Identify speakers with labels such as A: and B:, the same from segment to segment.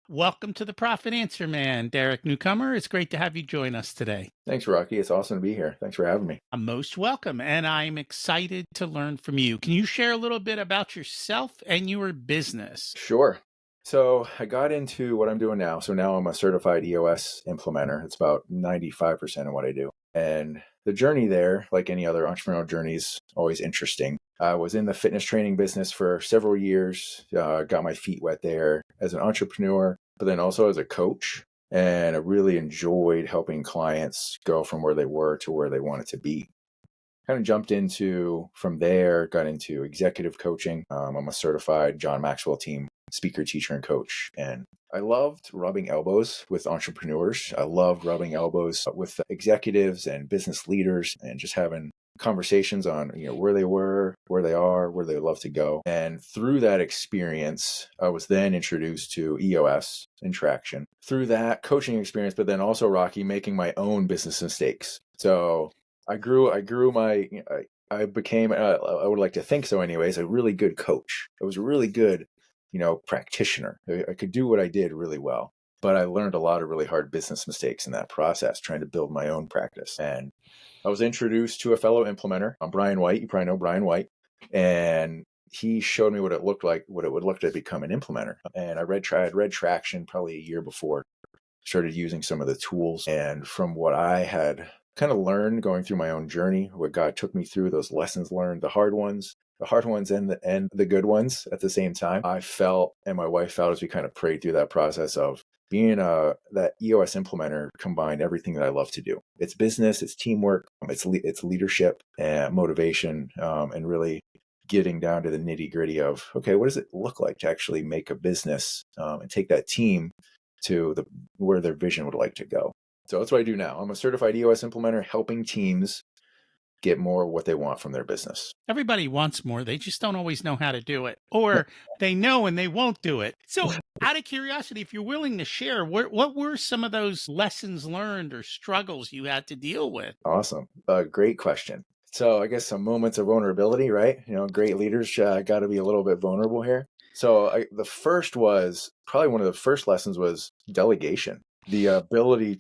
A: Welcome to the Profit Answer Man, Derek Newcomer. It's great to have you join us today.
B: Thanks, Rocky. It's awesome to be here. Thanks for having me.
A: I'm most welcome, and I'm excited to learn from you. Can you share a little bit about yourself and your business?
B: Sure. So I got into what I'm doing now. So now I'm a certified EOS implementer. It's about 95% of what I do. And the journey there, like any other entrepreneurial journey, is always interesting. I was in the fitness training business for several years, got my feet wet there as an entrepreneur, but then also as a coach. And I really enjoyed helping clients go from where they were to where they wanted to be. Kind of jumped into from there, got into executive coaching. I'm a certified John Maxwell team speaker, teacher, and coach. And I loved rubbing elbows with entrepreneurs. I loved rubbing elbows with executives and business leaders and just having conversations on where they were, where they are, where they love to go. And through that experience, I was then introduced to EOS and traction through that coaching experience, but then also Rocky making my own business mistakes. So I became, I would like to think so anyways, a really good coach. I was a really good, practitioner. I could do what I did really well, but I learned a lot of really hard business mistakes in that process, trying to build my own practice. And I was introduced to a fellow implementer, Brian White. You probably know Brian White. And he showed me what it looked like, what it would look to become an implementer. And I had read Traction probably a year before, started using some of the tools. And from what I had kind of learned going through my own journey, what God took me through, those lessons learned, the hard ones and the good ones at the same time. I felt, and my wife felt, as we kind of prayed through that process of being that EOS implementer, combined everything that I love to do. It's business, it's teamwork, it's leadership and motivation, and really getting down to the nitty gritty of, okay, what does it look like to actually make a business and take that team to where their vision would like to go. So that's what I do now. I'm a certified EOS implementer, helping teams get more what they want from their business.
A: Everybody wants more. They just don't always know how to do it, or they know and they won't do it. So, out of curiosity, if you're willing to share, what were some of those lessons learned or struggles you had to deal with?
B: Awesome. Great question. So I guess some moments of vulnerability, right? Great leaders got to be a little bit vulnerable here. So the first was probably one of the first lessons was delegation. The ability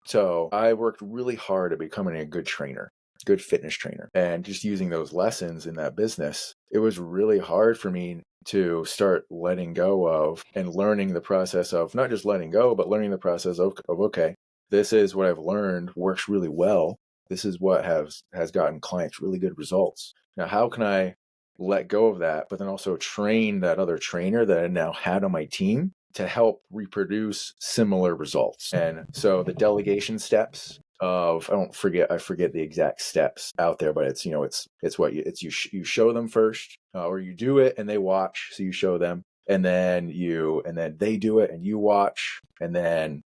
B: so I worked really hard at becoming a good trainer, good fitness trainer, and just using those lessons in that business. It was really hard for me to start letting go of and learning the process of not just letting go, but learning the process of okay, this is what I've learned works really well. This is what has gotten clients really good results. Now, how can I let go of that, but then also train that other trainer that I now had on my team to help reproduce similar results? And so the delegation steps of, I forget the exact steps out there, but it's, you show them first, or you do it and they watch. So you show them and then they do it and you watch, and then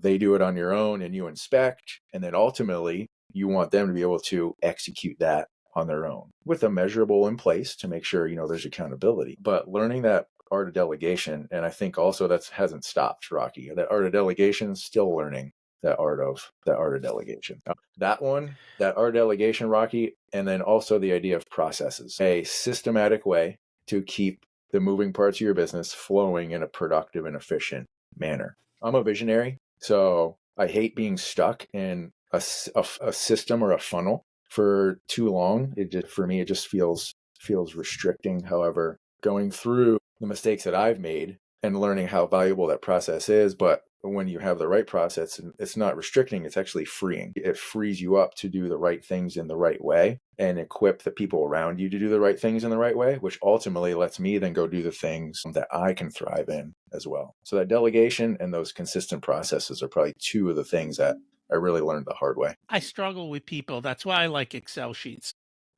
B: they do it on your own and you inspect, and then ultimately you want them to be able to execute that on their own with a measurable in place to make sure there's accountability. But learning that art of delegation, and I think also that hasn't stopped, Rocky. That art of delegation, still learning that art of delegation. That art of delegation, Rocky, and then also the idea of processes, a systematic way to keep the moving parts of your business flowing in a productive and efficient manner. I'm a visionary, so I hate being stuck in a system or a funnel for too long. For me, it just feels restricting. However, going through the mistakes that I've made and learning how valuable that process is, but when you have the right process, it's not restricting, it's actually freeing. It frees you up to do the right things in the right way and equip the people around you to do the right things in the right way, which ultimately lets me then go do the things that I can thrive in as well. So that delegation and those consistent processes are probably two of the things that I really learned the hard way.
A: I struggle with people. That's why I like Excel sheets.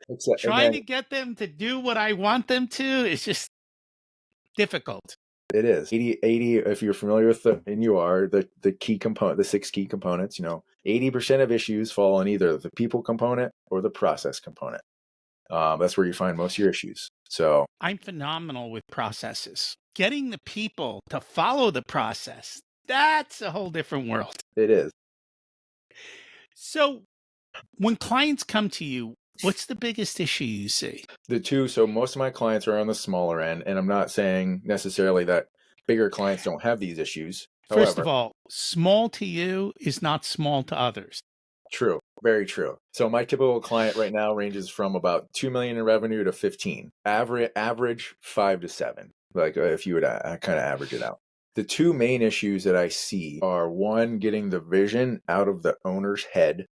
B: And
A: Trying
B: then
A: to get them to do what I want them to is just difficult.
B: it is 80, if you're familiar with and you are, the key component, the 6 key components, 80% of issues fall in either the people component or the process component. That's where you find most of your issues. So
A: I'm phenomenal with processes. Getting the people to follow the process, that's a whole different world.
B: it is.
A: So when clients come to you, what's the biggest issue you see?
B: So most of my clients are on the smaller end, and I'm not saying necessarily that Bigger clients don't have these issues.
A: First of
B: However,
A: all, small to you is not small to others.
B: true, very true. So my typical client right now ranges from about 2 million in revenue to 15. Average 5 to 7. Like if you would kind of average it out. The two main issues that I see are one, getting the vision out of the owner's head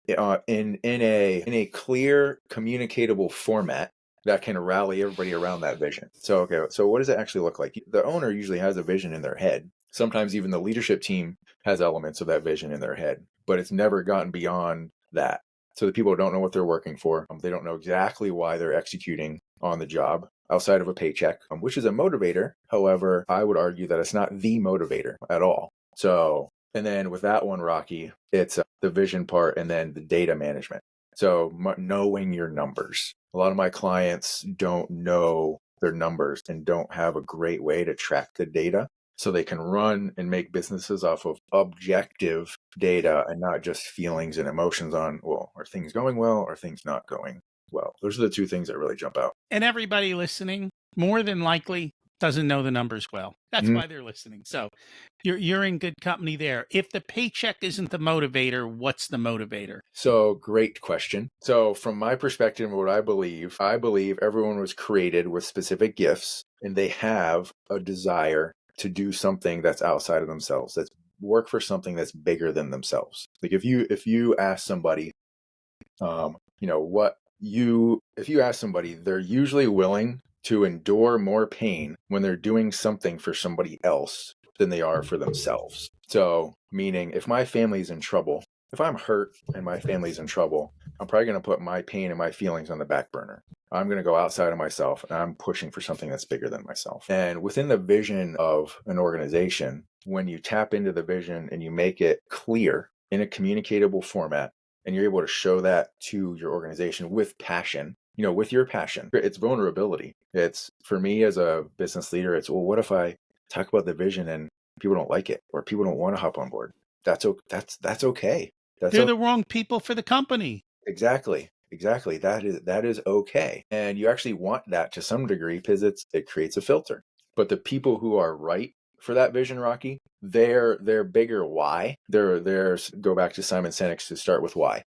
B: in a clear, communicatable format that can rally everybody around that vision. So okay, so what does it actually look like? The owner usually has a vision in their head. Sometimes even the leadership team has elements of that vision in their head, but it's never gotten beyond that. So the people don't know what they're working for. They don't know exactly why they're executing on the job outside of a paycheck, which is a motivator. However, I would argue that it's not the motivator at all. So, and then with that one, Rocky, it's the vision part and then the data management. So knowing your numbers. A lot of my clients don't know their numbers and don't have a great way to track the data so they can run and make businesses off of objective data and not just feelings and emotions on, well, are things going well? Are things not going well? Those are the two things that really jump out.
A: And everybody listening, more than likely, doesn't know the numbers well. That's
B: Mhm.
A: why they're listening. So you're in good company there. If the paycheck isn't the motivator, what's the motivator?
B: So great question. So from my perspective, what I believe everyone was created with specific gifts and they have a desire to do something that's outside of themselves, that's work for something that's bigger than themselves. Like if you ask somebody, if you ask somebody, they're usually willing to endure more pain when they're doing something for somebody else than they are for themselves. So, meaning if my family's in trouble, if I'm hurt and my family's in trouble, I'm probably going to put my pain and my feelings on the back burner. I'm going to go outside of myself and I'm pushing for something that's bigger than myself. And within the vision of an organization, when you tap into the vision and you make it clear in a communicatable format, and you're able to show that to your organization with passion, with your passion, it's vulnerability. It's, for me as a business leader, it's, well, what if I talk about the vision and people don't like it or people don't want to hop on board? That's okay. That's
A: They're
B: okay.
A: the wrong people for the company.
B: Exactly. Exactly. That is okay. And you actually want that to some degree because it creates a filter. But the people who are right for that vision, Rocky, their bigger why. Their go back to Simon Sinek's to start with why.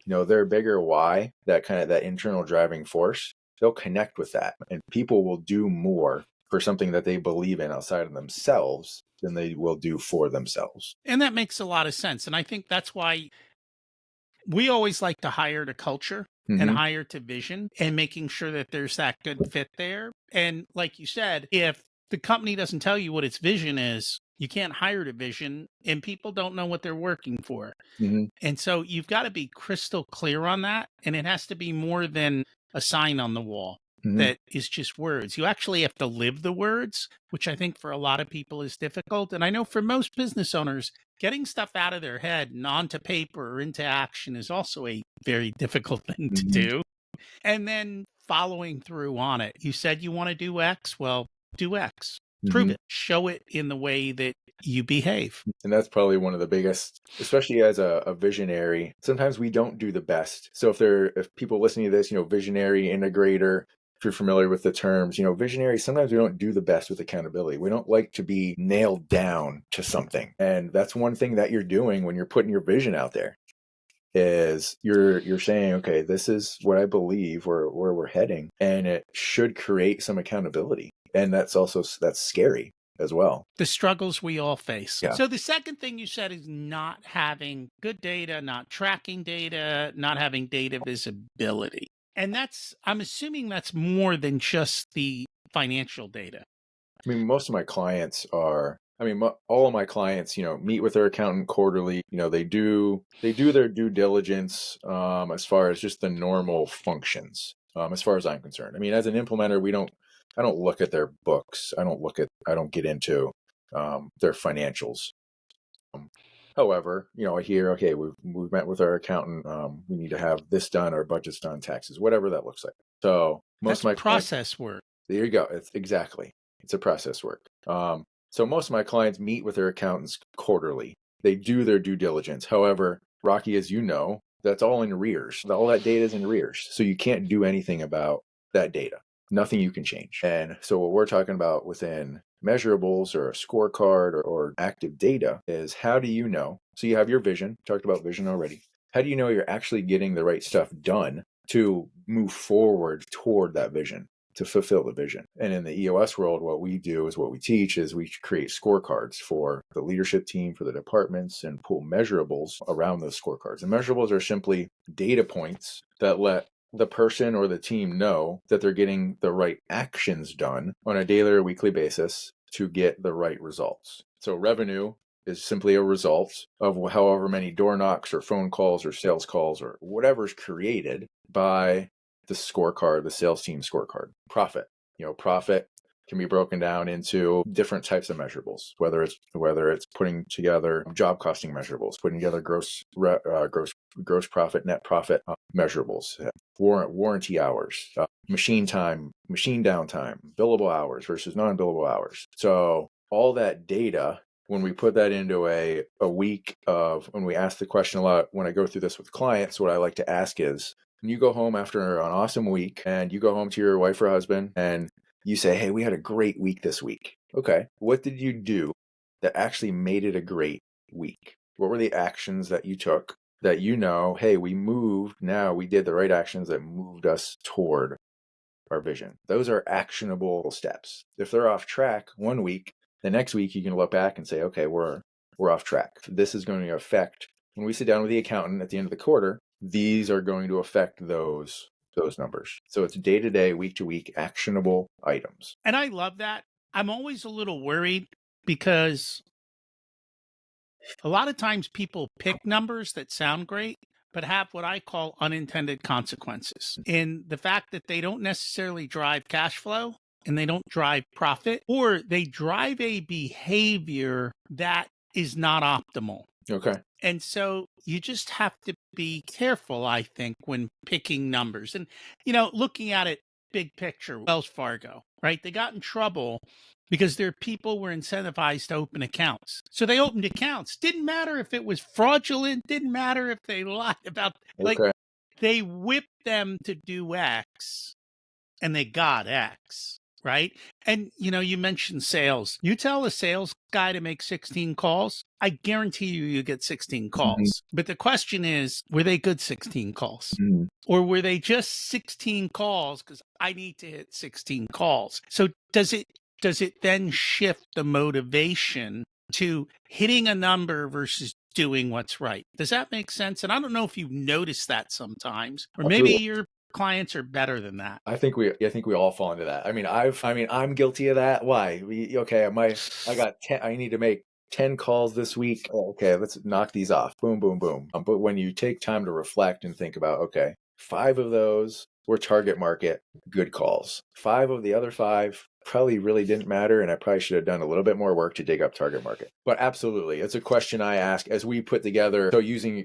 B: Their bigger why, that kind of that internal driving force, they'll connect with that. And people will do more for something that they believe in outside of themselves than they will do for themselves.
A: And that makes a lot of sense. And I think that's why we always like to hire to culture and
B: Mm-hmm.
A: hire to vision and making sure that there's that good fit there. And like you said, if the company doesn't tell you what its vision is, you can't hire to vision and people don't know what they're working for.
B: Mm-hmm.
A: And so you've got to be crystal clear on that. And it has to be more than a sign on the wall
B: Mm-hmm.
A: that is just words. You actually have to live the words, which I think for a lot of people is difficult. And I know for most business owners, getting stuff out of their head and onto paper or into action is also a very difficult thing to
B: Mm-hmm.
A: do. And then following through on it. You said you want to do X. Well, do X. Prove
B: Mm-hmm.
A: it. Show it in the way that you behave.
B: And that's probably one of the biggest, especially as a visionary. Sometimes we don't do the best. So if people listening to this, visionary, integrator, if you're familiar with the terms, visionary, sometimes we don't do the best with accountability. We don't like to be nailed down to something. And that's one thing that you're doing when you're putting your vision out there is you're saying, okay, this is what I believe where we're heading. And it should create some accountability. And that's scary as well.
A: The struggles we all face.
B: Yeah.
A: So the second thing you said is not having good data, not tracking data, not having data visibility. And I'm assuming that's more than just the financial data.
B: I mean, most of my clients are, all of my clients, meet with their accountant quarterly. They do their due diligence as far as just the normal functions, as far as I'm concerned. I mean, as an implementer, I don't look at their books. I don't get into their financials. However, I hear, okay, we've met with our accountant. We need to have this done, our budget's done, taxes, whatever that looks like. So most
A: That's
B: of my clients,
A: process work.
B: there you go. It's a process work. So most of my clients meet with their accountants quarterly. They do their due diligence. However, Rocky, as you know, that's all in arrears. All that data is in arrears. So you can't do anything about that data. nothing you can change. And so what we're talking about within measurables or a scorecard or active data is, how do you know? So you have your vision, talked about vision already. How do you know you're actually getting the right stuff done to move forward toward that vision, to fulfill the vision? And in the EOS world, what we do is, what we teach is, we create scorecards for the leadership team, for the departments, and pull measurables around those scorecards. And measurables are simply data points that let the person or the team know that they're getting the right actions done on a daily or weekly basis to get the right results. So revenue is simply a result of however many door knocks or phone calls or sales calls or whatever's created by the scorecard, the sales team scorecard. Profit, profit can be broken down into different types of measurables, whether it's putting together job costing measurables, putting together gross profit, net profit measurables, warranty hours, machine time, machine downtime, billable hours versus non-billable hours. So all that data, when we put that into a week of, when we ask the question a lot, when I go through this with clients, what I like to ask is, when you go home after an awesome week and you go home to your wife or husband and you say, hey, we had a great week this week. Okay. What did you do that actually made it a great week? What were the actions that you took that, hey, we did the right actions that moved us toward our vision? Those are actionable steps. If they're off track one week, the next week you can look back and say, okay, we're off track. This is going to affect, when we sit down with the accountant at the end of the quarter, these are going to affect those numbers. So it's day to day, week to week, actionable items.
A: And I love that. I'm always a little worried because a lot of times people pick numbers that sound great, but have what I call unintended consequences. In the fact that they don't necessarily drive cash flow and they don't drive profit, or they drive a behavior that is not optimal.
B: Okay.
A: And so you just have to be careful, I think, when picking numbers. And, looking at it big picture, Wells Fargo, right? They got in trouble because their people were incentivized to open accounts. So they opened accounts. Didn't matter if it was fraudulent, didn't matter if they lied about, like,
B: Okay.
A: they whipped them to do X and they got X, right? And, you mentioned sales. You tell a sales guy to make 16 calls, I guarantee you get 16
B: Mhm.
A: calls. But the question is, were they good 16 calls?
B: Mhm.
A: Or were they just 16 calls because I need to hit 16 calls? So does it then shift the motivation to hitting a number versus doing what's right? Does that make sense? And I don't know if you've noticed that sometimes, or maybe
B: Absolutely.
A: your clients are better than that.
B: I think we all fall into that. I'm guilty of that. Why? I got 10, I need to make 10 calls this week. Oh, okay, let's knock these off. Boom, boom, boom. But when you take time to reflect and think about, okay, 5 of those were target market good calls. 5 of the other 5 probably really didn't matter, and I probably should have done a little bit more work to dig up target market. But absolutely, it's a question I ask as we put together. So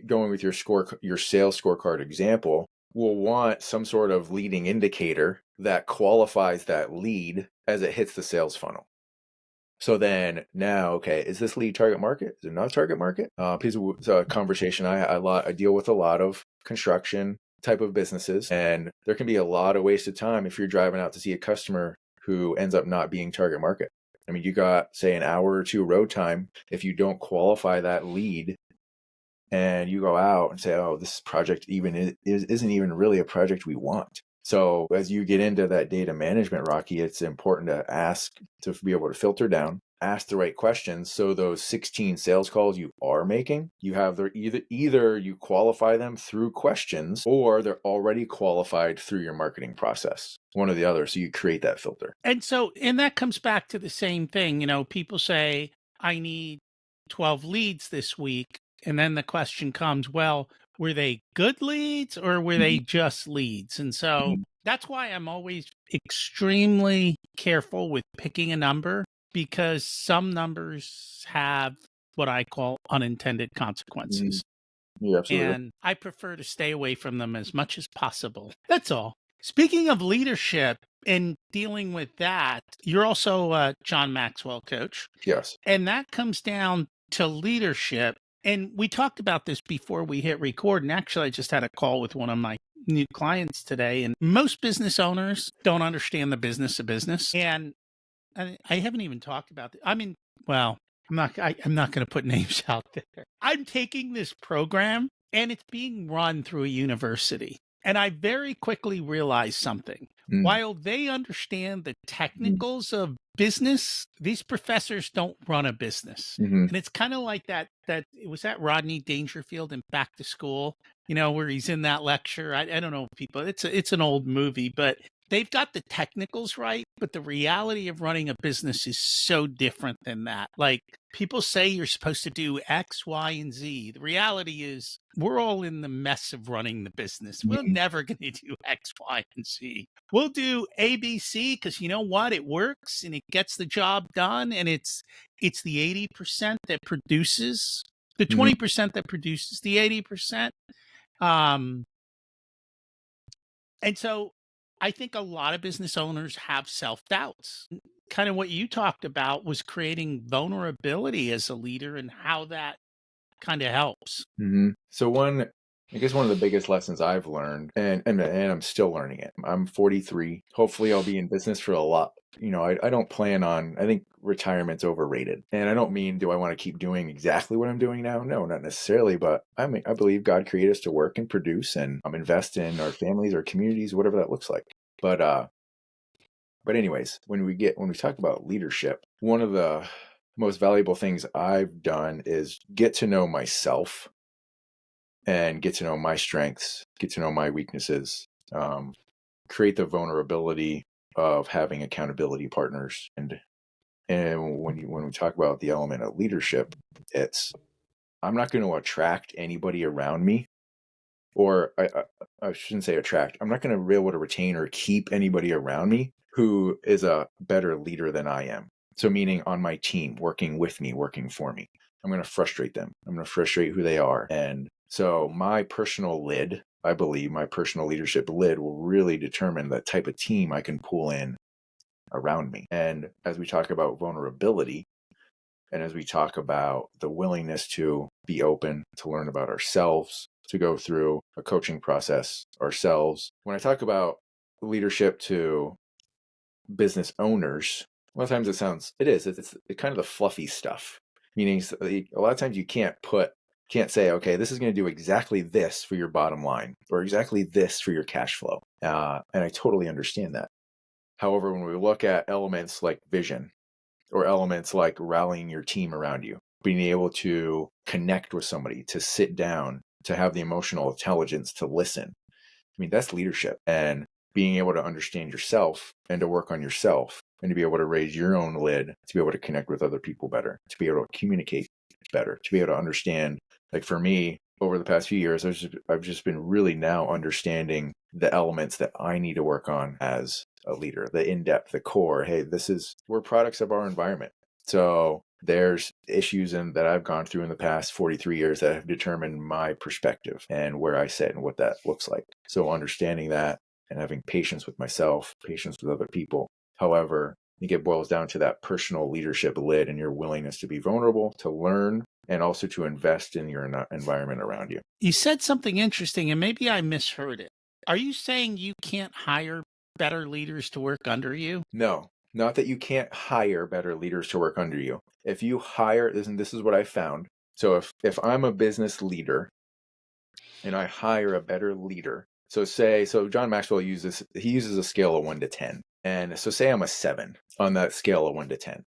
B: going with your sales scorecard example, will want some sort of leading indicator that qualifies that lead as it hits the sales funnel. So then now, okay, is this lead target market? Is it not target market? It's a conversation I deal with a lot of construction type of businesses, and there can be a lot of wasted time if you're driving out to see a customer who ends up not being target market. I mean, you got, say, an hour or two road time. If you don't qualify that lead and you go out and say, oh, this project isn't even really a project we want. So as you get into that data management, Rocky, it's important to be able to filter down, ask the right questions. So those 16 sales calls you are making, you have either you qualify them through questions, or they're already qualified through your marketing process, one or the other. So you create that filter.
A: And that comes back to the same thing. People say, I need 12 leads this week. And then the question comes, well, were they good leads or were they just leads? And so
B: Mhm.
A: that's why I'm always extremely careful with picking a number, because some numbers have what I call unintended
B: Mhm.
A: consequences.
B: Yeah, absolutely.
A: And I prefer to stay away from them as much as possible. That's all. Speaking of leadership and dealing with that, you're also a John Maxwell coach,
B: Yes.
A: and that comes down to leadership. And we talked about this before we hit record. And actually, I just had a call with one of my new clients today. And most business owners don't understand the business of business. And I haven't even talked about it. I mean, well, I'm not going to put names out there. I'm taking this program and it's being run through a university. And I very quickly realized something.
B: Mm,
A: While they understand the
B: mm,
A: technicals of business, these professors don't run a business.
B: mhm,
A: And it's kind of like that it was that Rodney Dangerfield in Back to School, you know, where he's in that lecture. I don't know people. It's an old movie, but they've got the technicals right, but the reality of running a business is so different than that. Like people say you're supposed to do X, Y, and Z. The reality is we're all in the mess of running the business. We're
B: mhm,
A: never going to do X, Y, and Z. We'll do A, B, C because you know what? It works and it gets the job done. And it's the 80% that produces the
B: mhm,
A: 20% that produces the 80%. Um, and so I think a lot of business owners have self doubts. Kind of what you talked about was creating vulnerability as a leader and how that kind of helps.
B: mhm. So I guess one of the biggest lessons I've learned, and I'm still learning it. I'm 43. Hopefully, I'll be in business for a lot. I don't plan on. I think retirement's overrated, and I don't mean do I want to keep doing exactly what I'm doing now? No, not necessarily. But I believe God created us to work and produce and invest in our families, our communities, whatever that looks like. But anyways, when we talk about leadership, one of the most valuable things I've done is get to know myself and get to know my strengths, get to know my weaknesses, create the vulnerability of having accountability partners. And when we talk about the element of leadership, it's I'm not going to attract anybody around me, or I shouldn't say attract. I'm not going to be able to retain or keep anybody around me who is a better leader than I am. So meaning on my team, working with me, working for me. I'm going to frustrate them. I'm going to frustrate who they are. And so my personal lid, I believe my personal leadership lid will really determine the type of team I can pull in around me. And as we talk about vulnerability, and as we talk about the willingness to be open, to learn about ourselves, to go through a coaching process ourselves. When I talk about leadership to business owners, a lot of times it's kind of the fluffy stuff. Meaning a lot of times you can't say, okay, this is going to do exactly this for your bottom line or exactly this for your cash flow. And I totally understand that. However, when we look at elements like vision, or elements like rallying your team around you, being able to connect with somebody, to sit down, to have the emotional intelligence to listen. I mean, that's leadership, and being able to understand yourself and to work on yourself and to be able to raise your own lid, to be able to connect with other people better, to be able to communicate better, to be able to understand. Like for me, over the past few years, I've just been really now understanding the elements that I need to work on as a leader, the in-depth, the core. Hey, we're products of our environment. So there's issues that I've gone through in the past 43 years that have determined my perspective and where I sit and what that looks like. So understanding that and having patience with myself, patience with other people. However, I think it boils down to that personal leadership lid and your willingness to be vulnerable, to learn, and also to invest in your environment around you.
A: You said something interesting, and maybe I misheard it. Are you saying you can't hire better leaders to work under you?
B: No, not that you can't hire better leaders to work under you. If you hire, and this is what I found. So if I'm a business leader and I hire a better leader, so John Maxwell he uses a scale of 1 to 10. And so say I'm a 7 on that scale of 1 to 10.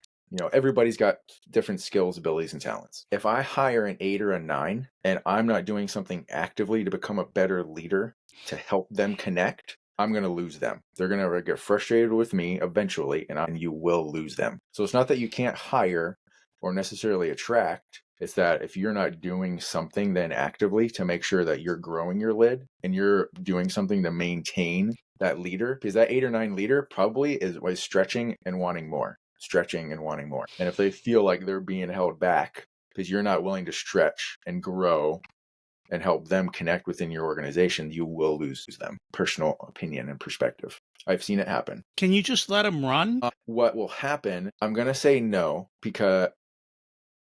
B: Everybody's got different skills, abilities, and talents. If I hire an 8 or a 9 and I'm not doing something actively to become a better leader to help them connect, I'm going to lose them. They're going to get frustrated with me eventually, and you will lose them. So it's not that you can't hire or necessarily attract. It's that if you're not doing something then actively to make sure that you're growing your lid and you're doing something to maintain that leader, because that 8 or 9 leader probably was stretching and wanting more, stretching and wanting more. And if they feel like they're being held back because you're not willing to stretch and grow and help them connect within your organization, you will lose them. Personal opinion and perspective. I've seen it happen.
A: Can you just let them run?
B: What will happen? I'm going to say no because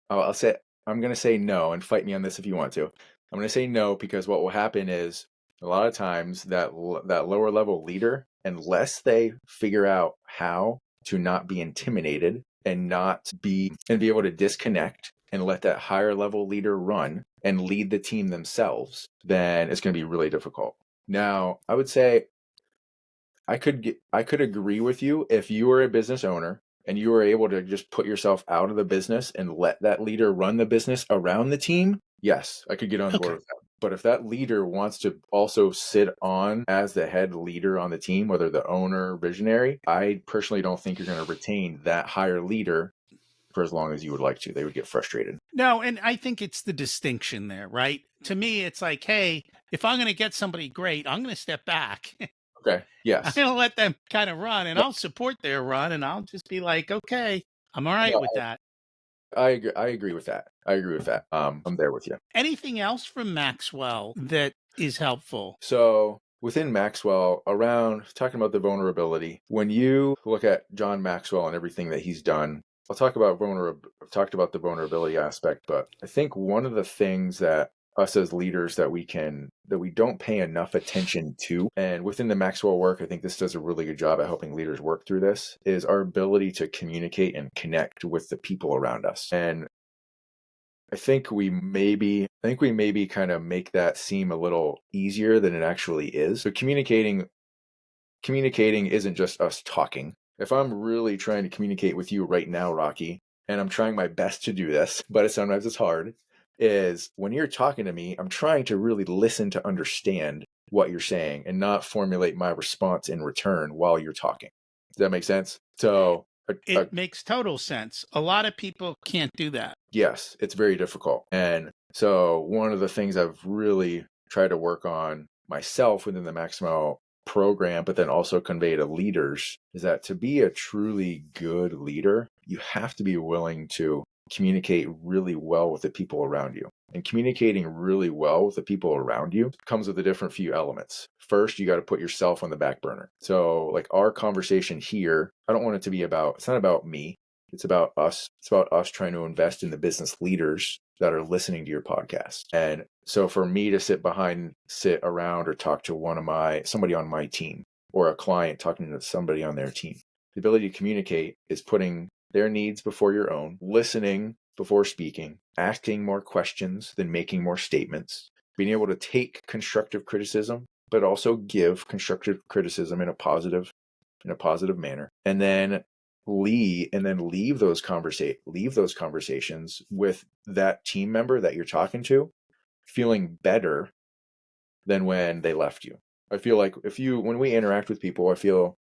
B: I'll say I'm going to say no, and fight me on this if you want to. I'm going to say no because what will happen is a lot of times that lower level leader, unless they figure out how to not be intimidated and be able to disconnect and let that higher level leader run and lead the team themselves, then it's going to be really difficult. Now, I would say I could agree with you if you were a business owner and you were able to just put yourself out of the business and let that leader run the business around the team. Yes, I could get on board
A: Okay.
B: with that. But if that leader wants to also sit on as the head leader on the team, whether the owner, visionary, I personally don't think you're going to retain that higher leader for as long as you would like to. They would get frustrated.
A: No, and I think it's the distinction there, right? To me, it's like, hey, if I'm going to get somebody great, I'm going to step back.
B: Okay.
A: I'm
B: Yes.
A: going to let them kind of run and
B: No,
A: I'll support their run and I'll just be like, okay, I'm all right
B: no,
A: with that.
B: I agree with that. I agree with that. I'm there with you.
A: Anything else from Maxwell that is helpful?
B: So within Maxwell, around talking about the vulnerability, when you look at John Maxwell and everything that he's done, I've talked about the vulnerability aspect, but I think one of the things that us as leaders that we don't pay enough attention to, and within the Maxwell work, I think this does a really good job at helping leaders work through this, is our ability to communicate and connect with the people around us. And I think we maybe kind of make that seem a little easier than it actually is. So communicating isn't just us talking. If I'm really trying to communicate with you right now, Rocky, and I'm trying my best to do this, but sometimes it's hard, is when you're talking to me, I'm trying to really listen to understand what you're saying and not formulate my response in return while you're talking. Does that make sense? So,
A: It makes total sense. A lot of people can't do that.
B: yes, it's very difficult. And so one of the things I've really tried to work on myself within the Maximo program, but then also convey to leaders, is that to be a truly good leader, you have to be willing to communicate really well with the people around you. And communicating really well with the people around you comes with a different few elements. First, you got to put yourself on the back burner. So, like our conversation here, I don't want it to be it's not about me. It's about us. It's about us trying to invest in the business leaders that are listening to your podcast. And so for me to sit around or talk to somebody on my team, or a client talking to somebody on their team, the ability to communicate is putting their needs before your own, listening before speaking, asking more questions than making more statements, being able to take constructive criticism, but also give constructive criticism in a positive manner. And then leave those conversations with that team member that you're talking to feeling better than when they left you. I feel like when we interact with people, I feel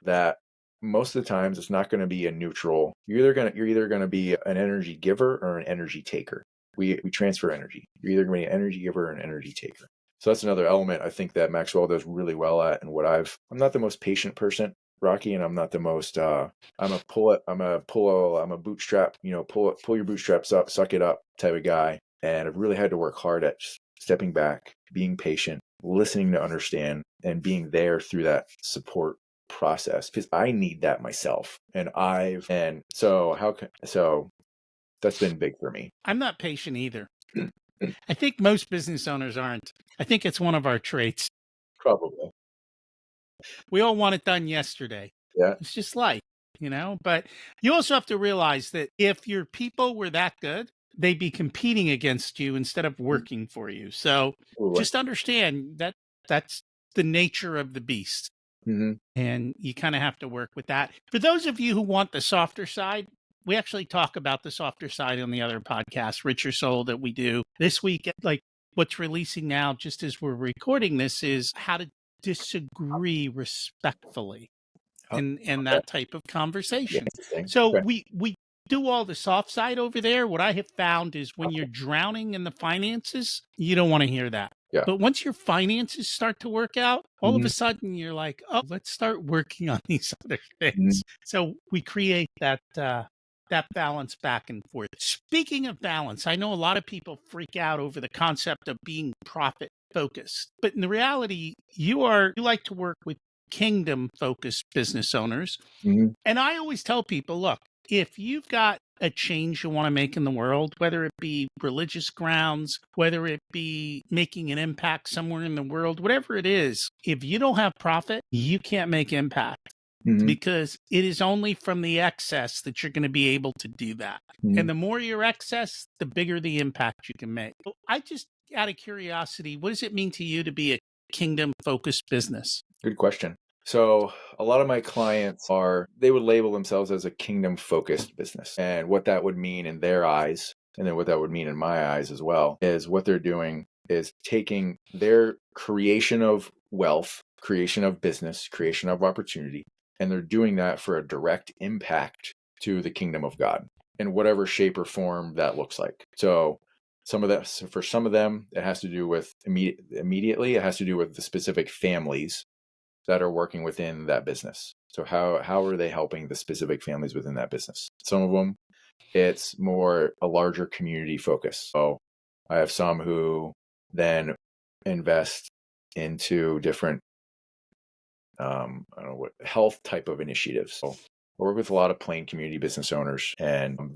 B: that most of the times it's not going to be a neutral. You're either going to be an energy giver or an energy taker. We transfer energy. You're either going to be an energy giver or an energy taker. So that's another element I think that Maxwell does really well at, and I'm not the most patient person, Rocky, and I'm not the most I'm a bootstrap, pull your bootstraps up, suck it up type of guy. And I've really had to work hard at just stepping back, being patient, listening to understand, and being there through that support process, because I need that myself. So that's been big for me.
A: I'm not patient either. I think most business owners aren't. I think it's one of our traits.
B: Probably.
A: We all want it done yesterday.
B: Yeah.
A: It's just life, But you also have to realize that if your people were that good, they'd be competing against you instead of working for you. So
B: Absolutely.
A: just understand that that's the nature of the beast.
B: Mm-hmm.
A: And you kind of have to work with that. For those of you who want the softer side, we actually talk about the softer side on the other podcast, Richer Soul, that we do this week. Like what's releasing now, just as we're recording this, is how to disagree respectfully
B: Oh,
A: and
B: okay.
A: that type of
B: Yeah,
A: conversation.
B: interesting.
A: So
B: Okay.
A: we do all the soft side over there. What I have found is when you're drowning in the finances, you don't want to hear that.
B: Yeah.
A: But once your finances start to work out, all of
B: Mm-hmm.
A: a sudden you're like, oh, let's start working on these other
B: Mm-hmm.
A: things. So we create that balance back and forth. Speaking of balance, I know a lot of people freak out over the concept of being profit focused, but in the reality, you like to work with kingdom focused business owners.
B: Mm-hmm.
A: And I always tell people, look, if you've got a change you want to make in the world, whether it be religious grounds, whether it be making an impact somewhere in the world, whatever it is, if you don't have profit, you can't make impact
B: Mhm.
A: because it is only from the excess that you're going to be able to do that. And the more your excess, the bigger the impact you can make. I just, out of curiosity, what does it mean to you to be a kingdom focused business?
B: Good question. So a lot of my clients they would label themselves as a kingdom focused business. And what that would mean in their eyes, and then what that would mean in my eyes as well, is what they're doing is taking their creation of wealth, creation of business, creation of opportunity, and they're doing that for a direct impact to the kingdom of God in whatever shape or form that looks like. So for some of them, it has to do with immediately, it has to do with the specific families that are working within that business. So how are they helping the specific families within that business? Some of them, it's more a larger community focus. So I have some who then invest into different I don't know what health type of initiatives. So I work with a lot of plain community business owners, and some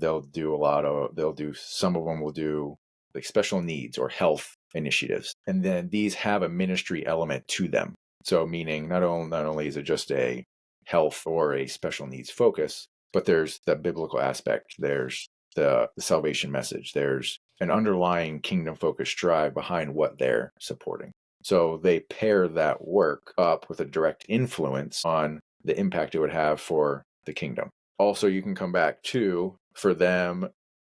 B: of them will do like special needs or health initiatives, and then these have a ministry element to them. So meaning not only is it just a health or a special needs focus, but there's the biblical aspect. There's the salvation message. There's an underlying kingdom focused drive behind what they're supporting. So they pair that work up with a direct influence on the impact it would have for the kingdom. Also, you can come back to for them,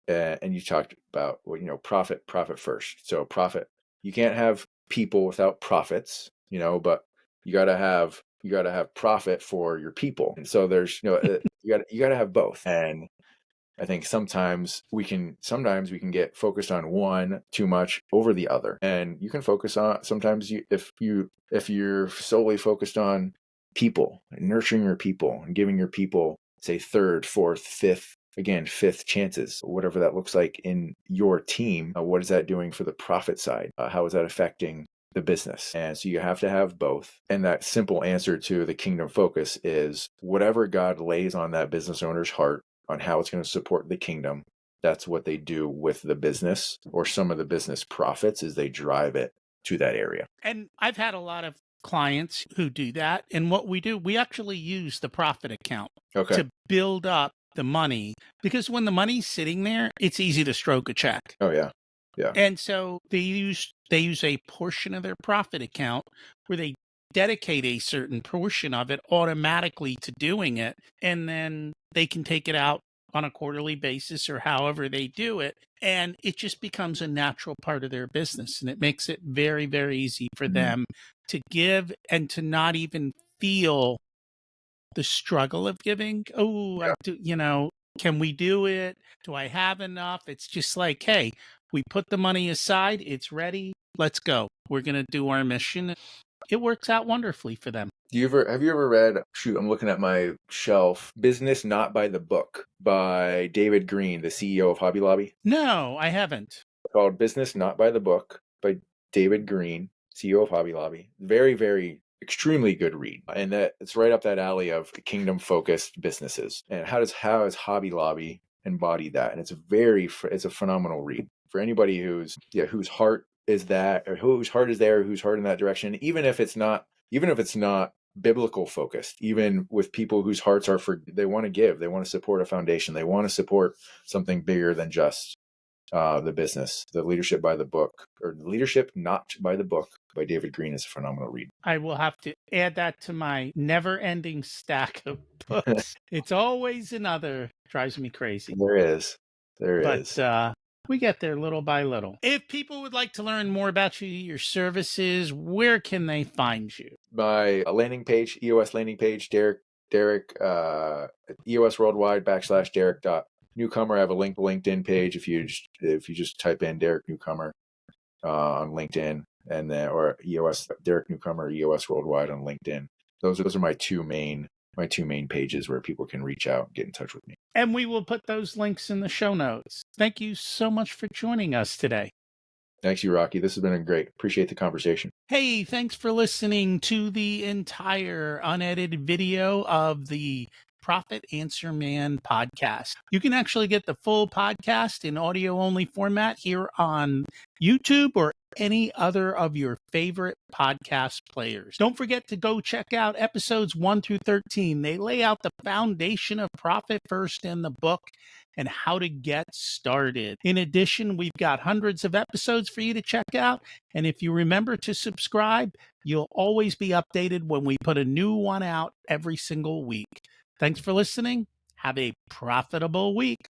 B: and you talked about profit first. So profit, you can't have people without profits, but you got to have profit for your people. And so there's you got to have both. And I think sometimes we can get focused on one too much over the other. And you can focus on sometimes if you're solely focused on people and nurturing your people and giving your people, say, third, fourth, fifth chances, whatever that looks like in your team, what is that doing for the profit side? How is that affecting the business? And so you have to have both. And that simple answer to the kingdom focus is whatever God lays on that business owner's heart on how it's going to support the kingdom. That's what they do with the business, or some of the business profits is they drive it to that area.
A: And I've had a lot of clients who do that. And what we do, we actually use the profit account
B: Okay.
A: to build up the money, because when the money's sitting there, it's easy to stroke a check.
B: Oh yeah. Yeah.
A: And so they use a portion of their profit account where they dedicate a certain portion of it automatically to doing it, and then they can take it out on a quarterly basis or however they do it, and it just becomes a natural part of their business, and it makes it very, very easy for them to give and to not even feel the struggle of giving. Oh, I do, can we do it? Do I have enough? It's just like, hey, we put the money aside, it's ready, let's go. We're going to do our mission. It works out wonderfully for them.
B: Have you ever read, I'm looking at my shelf, Business Not by the Book by David Green, the CEO of Hobby Lobby?
A: No, I haven't.
B: Called Business Not by the Book by David Green, CEO of Hobby Lobby. Very, very extremely good read. And that it's right up that alley of kingdom focused businesses. And how has Hobby Lobby embody that? And it's a phenomenal read for anybody whose heart is that, or whose heart is there, whose heart in that direction, even if it's not biblical focused, even with people whose hearts are they want to give, they want to support a foundation, they want to support something bigger than just the business. The Leadership by the Book, or Leadership Not by the Book by David Green, is a phenomenal read.
A: I will have to add that to my never ending stack of books. It's always another. Drives me crazy.
B: There is.
A: But we get there little by little. If people would like to learn more about you, your services, where can they find you?
B: My landing page, EOS landing page, Derek, EOS Worldwide / Derek Newcomer. I have a LinkedIn page. If you just type in Derek Newcomer on LinkedIn, and then or EOS Derek Newcomer, EOS Worldwide on LinkedIn. Those are my two main pages where people can reach out and get in touch with me.
A: And we will put those links in the show notes. Thank you so much for joining us today.
B: Thanks, you, Rocky. This has been great. Appreciate the conversation.
A: Hey, thanks for listening to the entire unedited video of the Profit Answer Man podcast. You can actually get the full podcast in audio only format here on YouTube or any other of your favorite podcast players. Don't forget to go check out episodes 1 through 13. They lay out the foundation of Profit First in the book and how to get started. In addition, we've got hundreds of episodes for you to check out. And if you remember to subscribe, you'll always be updated when we put a new one out every single week. Thanks for listening. Have a profitable week.